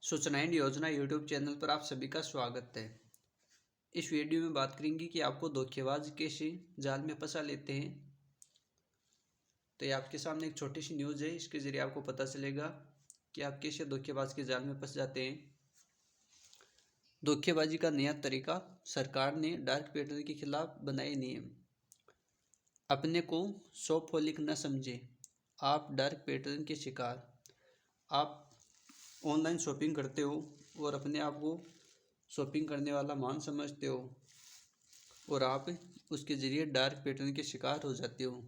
सूचना एंड योजना YouTube channel पर आप सभी का स्वागत है। इस वीडियो में बात करेंगे कि आपको धोखेबाज कैसे जाल में फंसा लेते हैं। तो ये आपके सामने एक छोटी सी न्यूज़ है, इसके ज़रिए आपको पता चलेगा कि आप कैसे धोखेबाज के जाल में फंस जाते हैं। धोखेबाजी का नया तरीका, सरकार ने डार्क पैटर्न के खिलाफ बनाए नियम। अपने को शॉपहोलिक न समझे, आप डार्क पैटर्न के शिकार। आप ऑनलाइन शॉपिंग करते हो और अपने आप को शॉपिंग करने वाला मान समझते हो और आप उसके ज़रिए डार्क पैटर्न के शिकार हो जाते हो।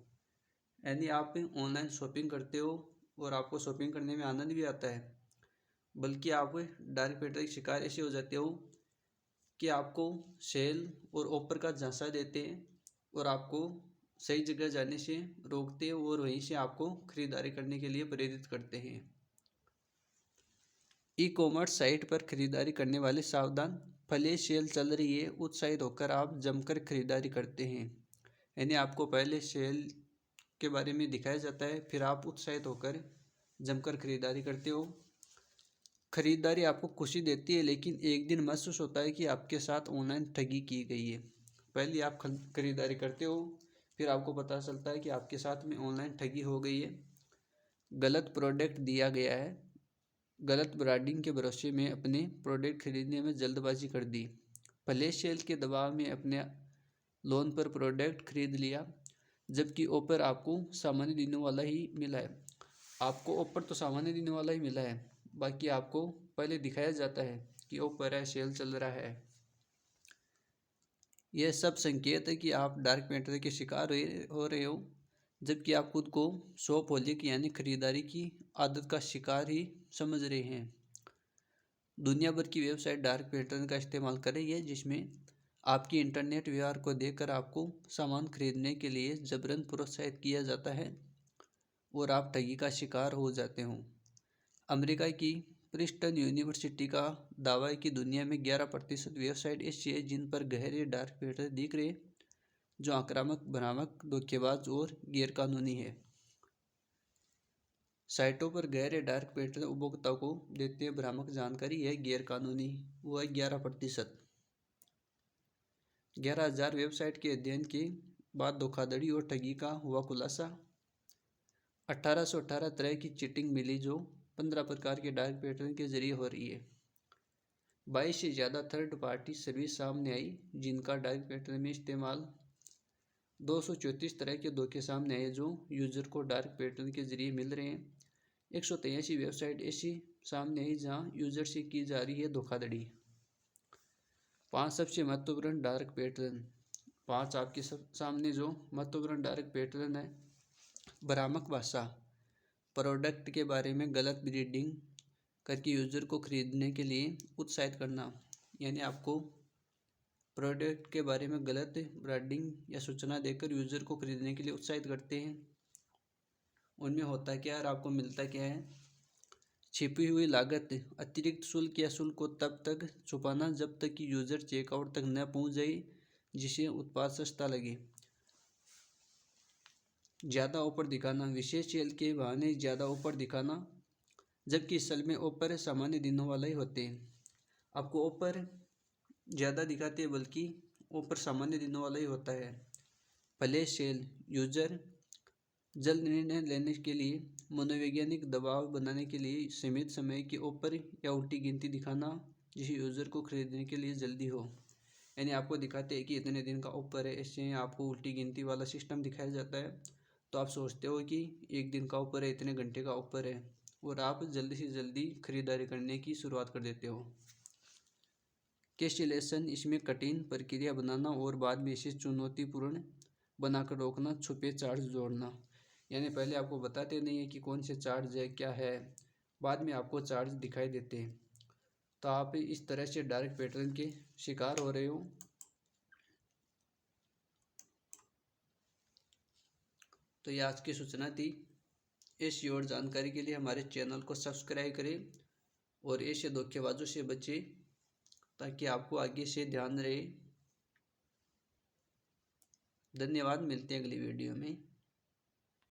यानी आप ऑनलाइन शॉपिंग करते हो और आपको शॉपिंग करने में आनंद भी आता है, बल्कि आप डार्क पैटर्न के शिकार ऐसे हो जाते हो कि आपको सेल और ऑफर का झांसा देते हैं और आपको सही जगह जाने से रोकते हैं और वहीं से आपको खरीदारी करने के लिए प्रेरित करते हैं। ई कॉमर्स साइट पर खरीदारी करने वाले सावधान, फ्लैश सेल चल रही है, उत्साहित होकर आप जमकर खरीदारी करते हैं। यानी आपको पहले सेल के बारे में दिखाया जाता है, फिर आप उत्साहित होकर जमकर खरीदारी करते हो। खरीदारी आपको खुशी देती है, लेकिन एक दिन महसूस होता है कि आपके साथ ऑनलाइन ठगी की गई है। पहले आप खरीदारी करते हो, फिर आपको पता चलता है कि आपके साथ में ऑनलाइन ठगी हो गई है, गलत प्रोडक्ट दिया गया है, गलत ब्रांडिंग के भरोसे में अपने प्रोडक्ट खरीदने में जल्दबाजी कर दी, फ्लैश सेल के दबाव में अपने लोन पर प्रोडक्ट खरीद लिया, जबकि ऑफर आपको सामान्य दिनों वाला ही मिला है। आपको ऑफर तो सामान्य दिनों वाला ही मिला है, बाकी आपको पहले दिखाया जाता है कि ऑफर है, सेल चल रहा है। यह सब संकेत है कि आप डार्क पैटर्न के शिकार हो रहे हो, जबकि आप खुद को शॉपहोलिक यानी खरीदारी की आदत का शिकार ही समझ रहे हैं। दुनिया भर की वेबसाइट डार्क पैटर्न का इस्तेमाल कर रही है, जिसमें आपकी इंटरनेट व्यवहार को देखकर आपको सामान खरीदने के लिए जबरन प्रोत्साहित किया जाता है और आप ठगी का शिकार हो जाते हो। अमेरिका की प्रिंसटन यूनिवर्सिटी का दावा है कि दुनिया में 11% वेबसाइट ऐसी है जिन पर गहरे डार्क पैटर्न दिख रहे, जो आक्रामक, भ्रामक, धोखेबाज और गैरकानूनी है। साइटों पर गहरे डार्क पैटर्न उपभोक्ताओं को देते हैं भ्रामक जानकारी है, गैरकानूनी वो है 11%। 11,000 वेबसाइट के अध्ययन के बाद धोखाधड़ी और ठगी का हुआ खुलासा। 1818 तरह की चीटिंग मिली, जो 15 प्रकार के डार्क पैटर्न के जरिए हो रही है। 22 से ज़्यादा थर्ड पार्टी सर्विस सामने आई जिनका डार्क पैटर्न में इस्तेमाल। 234 तरह के धोखे सामने आए जो यूज़र को डार्क पैटर्न के जरिए मिल रहे हैं। 183 वेबसाइट ऐसी सामने आई जहां यूज़र से की जा रही है धोखाधड़ी। 5 सबसे महत्वपूर्ण डार्क पैटर्न। 5 आपके सामने जो महत्वपूर्ण डार्क पैटर्न है। भ्रामक भाषा, प्रोडक्ट के बारे में गलत ब्रीडिंग करके यूज़र को खरीदने के लिए उत्साहित करना, यानी आपको प्रोडक्ट के बारे में गलत ब्रांडिंग या सूचना देकर यूज़र को खरीदने के लिए उत्साहित करते हैं। उनमें होता क्या है और आपको मिलता क्या है। छिपी हुई लागत, अतिरिक्त शुल्क या शुल्क को तब तक छुपाना जब तक कि यूज़र चेकआउट तक न पहुंच जाए, जिसे उत्पाद सस्ता लगे। ज़्यादा ऑफर दिखाना, विशेष सेल के बहाने ज़्यादा ऑफर दिखाना, जबकि असल में ऑफर सामान्य दिनों वाला ही होते हैं। आपको ऑफर ज़्यादा दिखाते हैं, बल्कि ऑफर सामान्य दिनों वाला ही होता है। फ्लैश सेल, यूज़र जल्द निर्णय लेने के लिए, मनोवैज्ञानिक दबाव बनाने के लिए सीमित समय के ऑफर या उल्टी गिनती दिखाना, जिसे यूज़र को खरीदने के लिए जल्दी हो। यानी आपको दिखाते हैं कि इतने दिन का ऑफर है, ऐसे आपको उल्टी गिनती वाला सिस्टम दिखाया जाता है, तो आप सोचते हो कि एक दिन का ऑफर है, इतने घंटे का ऑफर है, और आप जल्दी से जल्दी खरीदारी करने की शुरुआत कर देते हो। कैंसिलेशन, इसमें कठिन प्रक्रिया बनाना और बाद में इसे चुनौतीपूर्ण बनाकर रोकना। छुपे चार्ज जोड़ना, यानी पहले आपको बताते नहीं है कि कौन से चार्ज है, क्या है, बाद में आपको चार्ज दिखाई देते हैं, तो आप इस तरह से डार्क पैटर्न के शिकार हो रहे हो। तो ये आज की सूचना थी। ऐसी और जानकारी के लिए हमारे चैनल को सब्सक्राइब करें और ऐसे धोखेबाजों से बचें, ताकि आपको आगे से ध्यान रहे। धन्यवाद, मिलते हैं अगली वीडियो में।